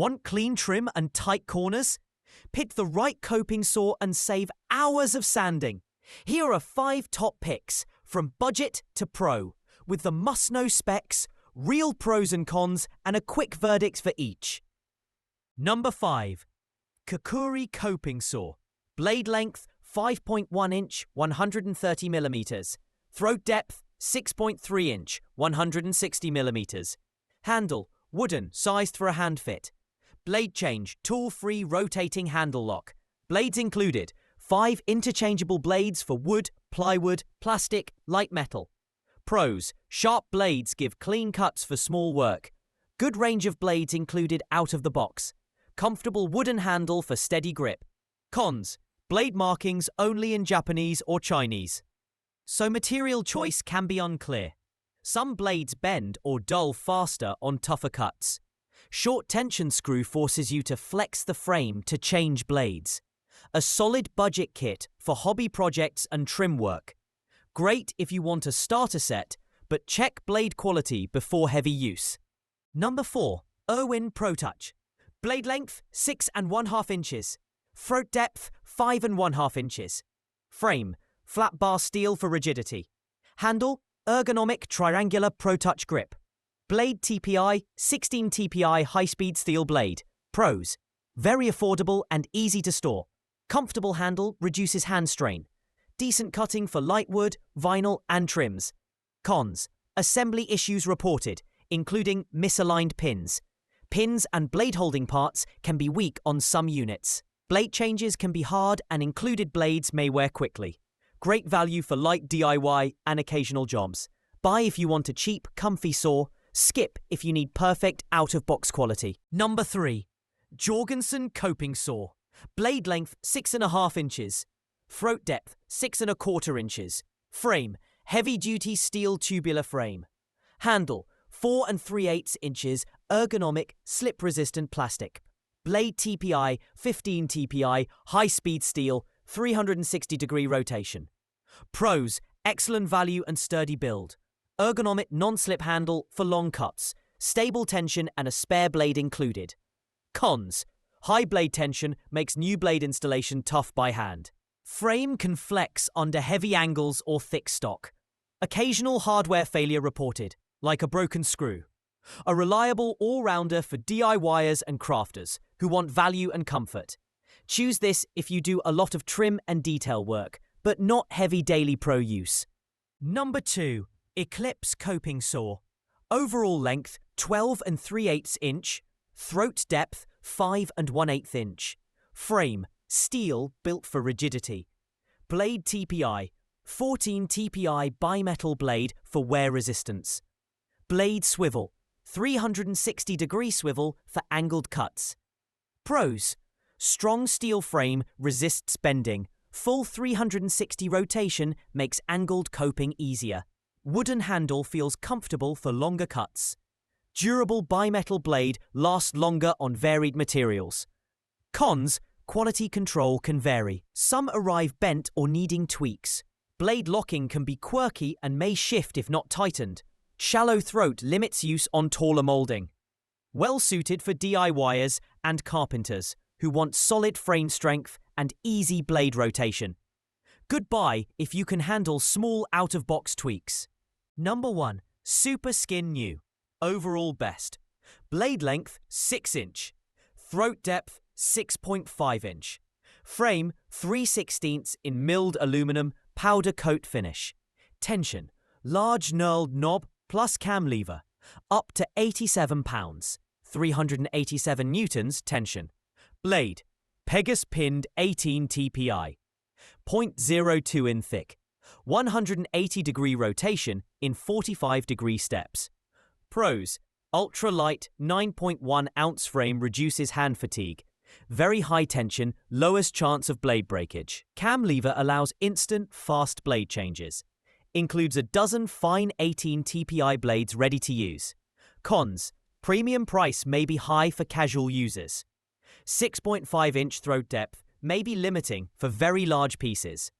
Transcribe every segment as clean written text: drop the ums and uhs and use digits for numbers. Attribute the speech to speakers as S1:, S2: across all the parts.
S1: Want clean trim and tight corners? Pick the right coping saw and save hours of sanding. Here are 5 top picks, from budget to pro, with the must-know specs, real pros and cons, and a quick verdict for each. Number 5. KAKURI Coping Saw. Blade length 5.1 inch, 130 mm. Throat depth 6.3 inch, 160 mm. Handle wooden, sized for a hand fit. Blade change, tool-free rotating handle lock. Blades included 5 interchangeable blades for wood, plywood, plastic, light metal. Pros: sharp blades give clean cuts for small work. Good range of blades included out of the box. Comfortable wooden handle for steady grip. Cons: blade markings only in Japanese or Chinese, so material choice can be unclear. Some blades bend or dull faster on tougher cuts. Short tension screw forces you to flex the frame to change blades. A solid budget kit for hobby projects and trim work. Great if you want a starter set, but check blade quality before heavy use. Number 4. IRWIN ProTouch. Blade length 6.5 inches. Throat depth 5.5 inches. Frame: flat bar steel for rigidity. Handle: ergonomic triangular ProTouch grip. Blade TPI 16 TPI high-speed steel blade. Pros: very affordable and easy to store. Comfortable handle reduces hand strain. Decent cutting for light wood, vinyl, and trims. Cons: assembly issues reported, including misaligned pins. Pins and blade holding parts can be weak on some units. Blade changes can be hard and included blades may wear quickly. Great value for light DIY and occasional jobs. Buy if you want a cheap, comfy saw. Skip if you need perfect out-of-box quality. Number 3. JORGENSEN Coping Saw. Blade length 6.5 inches. Throat depth 6.25 inches. Frame: heavy-duty steel tubular frame. Handle: 4 3/8 inches, ergonomic, slip-resistant plastic. Blade TPI 15 TPI, high-speed steel, 360-degree rotation. Pros: excellent value and sturdy build. Ergonomic non-slip handle for long cuts. Stable tension and a spare blade included. Cons: high blade tension makes new blade installation tough by hand. Frame can flex under heavy angles or thick stock. Occasional hardware failure reported, like a broken screw. A reliable all-rounder for DIYers and crafters who want value and comfort. Choose this if you do a lot of trim and detail work, but not heavy daily pro use. Number 2. ECLIPSE Coping Saw. Overall length 12 3/8 inch. Throat depth 5 1/8 inch. Frame: steel built for rigidity. Blade TPI 14 TPI bimetal blade for wear resistance. Blade swivel: 360-degree swivel for angled cuts. Pros: strong steel frame resists bending. Full 360 rotation makes angled coping easier. Wooden handle feels comfortable for longer cuts. Durable bimetal blade lasts longer on varied materials. Cons: quality control can vary. Some arrive bent or needing tweaks. Blade locking can be quirky and may shift if not tightened. Shallow throat limits use on taller molding. Well suited for DIYers and carpenters who want solid frame strength and easy blade rotation. Good buy if you can handle small out-of-box tweaks. Number 1. Super Skin New. Overall best. Blade length 6 inch. Throat depth 6.5 inch. Frame 3/16 in milled aluminum powder coat finish. Tension: large knurled knob plus cam lever. Up to 87 pounds. 387 newtons tension. Blade: Pegas pinned 18 TPI. 0.02 in thick. 180-degree rotation in 45-degree steps. Pros: ultra-light 9.1 ounce frame reduces hand fatigue. Very high tension, lowest chance of blade breakage. Cam lever allows instant, fast blade changes. Includes a dozen fine 18 TPI blades ready to use. Cons: premium price may be high for casual users. 6.5 inch throat depth may be limiting for very large pieces.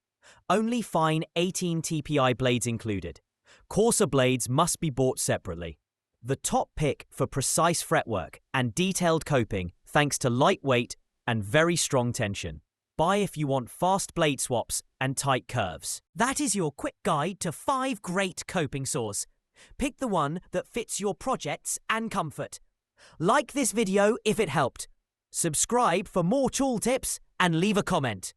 S1: Only fine 18 TPI blades included. Coarser blades must be bought separately. The top pick for precise fretwork and detailed coping thanks to lightweight and very strong tension. Buy if you want fast blade swaps and tight curves. That is your quick guide to 5 great coping saws. Pick the one that fits your projects and comfort. Like this video if it helped. Subscribe for more tool tips and leave a comment.